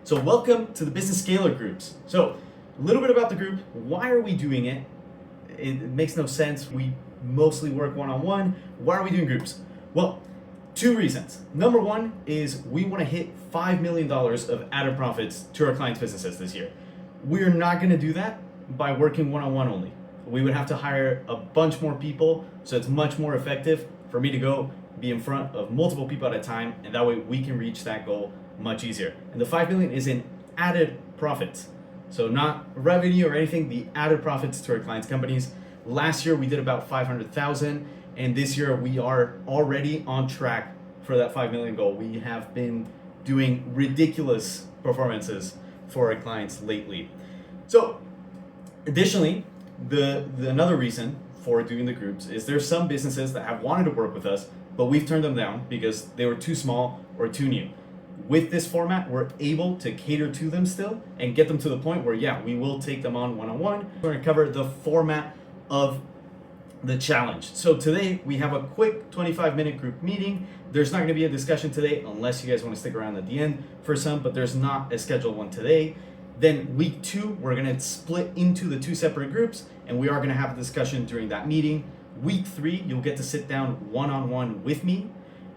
So welcome to the Business Scaler groups. So a little bit about the group. Why are we doing it? It makes no sense. We mostly work one-on-one. Why are we doing groups? Well, two reasons. Number one is we want to hit $5 million of added profits to our clients' businesses this year. We're not going to do that by working one-on-one only. We would have to hire a bunch more people, so it's much more effective for me to go be in front of multiple people at a time, and that way we can reach that goal much easier. And the 5 million is in added profits. So not revenue or anything, the added profits to our clients' companies. Last year we did about 500,000, and this year we are already on track for that 5 million goal. We have been doing ridiculous performances for our clients lately. So additionally, another reason for doing the groups is there's some businesses that have wanted to work with us, but we've turned them down because they were too small or too new. With this format, we're able to cater to them still and get them to the point where, yeah, we will take them on one-on-one. We're gonna cover the format of the challenge. So today we have a quick 25-minute group meeting. There's not gonna be a discussion today unless you guys wanna stick around at the end for some, but there's not a scheduled one today. Then week 2, we're gonna split into the 2 separate groups, and we are gonna have a discussion during that meeting. Week 3, you'll get to sit down one-on-one with me.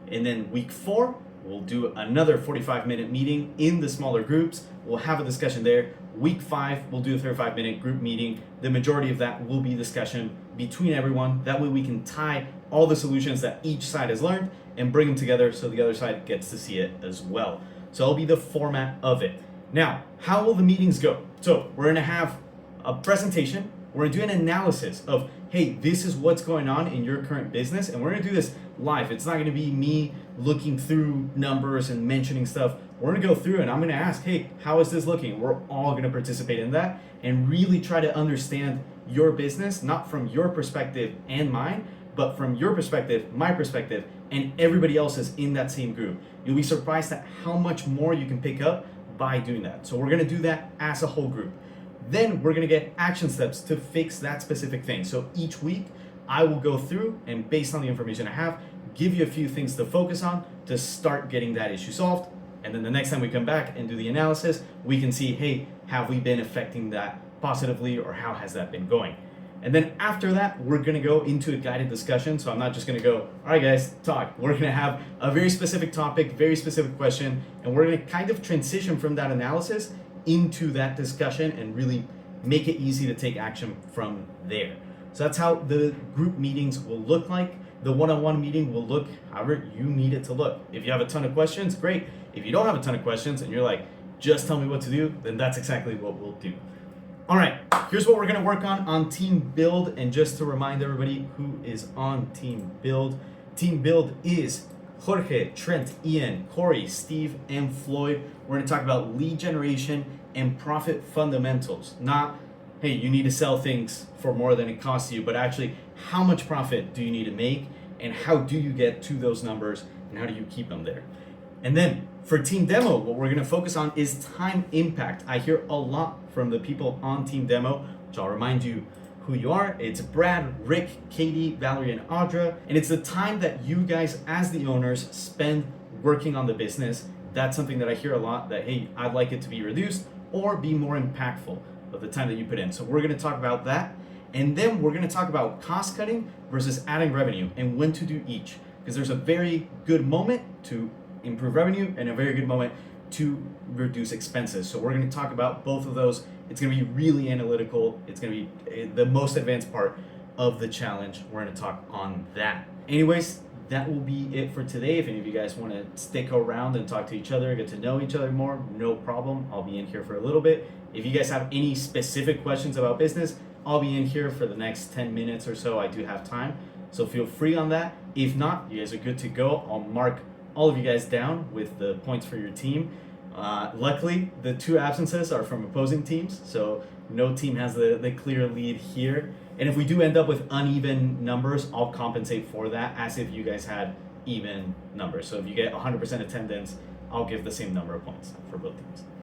And then week 4, we'll do another 45-minute meeting in the smaller groups. We'll have a discussion there. Week 5, we'll do a 35-minute group meeting. The majority of that will be discussion between everyone. That way we can tie all the solutions that each side has learned and bring them together so the other side gets to see it as well. So that'll be the format of it. Now, how will the meetings go? So we're gonna have a presentation. We're gonna do an analysis of, hey, this is what's going on in your current business, and we're gonna do this live. It's not gonna be me looking through numbers and mentioning stuff. We're gonna go through and I'm gonna ask, hey, how is this looking? We're all gonna participate in that and really try to understand your business, not from your perspective and mine, but from your perspective, my perspective, and everybody else's in that same group. You'll be surprised at how much more you can pick up by doing that. So we're gonna do that as a whole group. Then we're gonna get action steps to fix that specific thing. So each week I will go through and based on the information I have, give you a few things to focus on to start getting that issue solved. And then the next time we come back and do the analysis, we can see, hey, have we been affecting that positively or how has that been going? And then after that, we're gonna go into a guided discussion. So I'm not just gonna go, all right guys, talk. We're gonna have a very specific topic, very specific question, and we're gonna kind of transition from that analysis into that discussion and really make it easy to take action from there. So that's how the group meetings will look like. The one-on-one meeting will look however you need it to look. If you have a ton of questions, great. If you don't have a ton of questions and you're like, just tell me what to do, then that's exactly what we'll do. All right, here's what we're gonna work on Team Build. And just to remind everybody who is on Team Build. Team Build is Jorge, Trent, Ian, Corey, Steve, and Floyd. We're gonna talk about lead generation and profit fundamentals. Not, hey, you need to sell things for more than it costs you, but actually how much profit do you need to make and how do you get to those numbers and how do you keep them there? And then for Team Demo, what we're gonna focus on is time impact. I hear a lot from the people on Team Demo, which I'll remind you who you are. It's Brad, Rick, Katie, Valerie, and Audra. And it's the time that you guys as the owners spend working on the business. That's something that I hear a lot that, hey, I'd like it to be reduced or be more impactful of the time that you put in. So we're gonna talk about that. And then we're gonna talk about cost cutting versus adding revenue and when to do each. Because there's a very good moment to improve revenue and a very good moment to reduce expenses. So we're gonna talk about both of those. It's gonna be really analytical. It's gonna be the most advanced part of the challenge. We're gonna talk on that. Anyways, that will be it for today. If any of you guys wanna stick around and talk to each other, get to know each other more, no problem. I'll be in here for a little bit. If you guys have any specific questions about business, I'll be in here for the next 10 minutes or so. I do have time, so feel free on that. If not, you guys are good to go. I'll mark all of you guys down with the points for your team. Luckily, the 2 absences are from opposing teams, so no team has the clear lead here. And if we do end up with uneven numbers, I'll compensate for that as if you guys had even numbers. So if you get 100% attendance, I'll give the same number of points for both teams.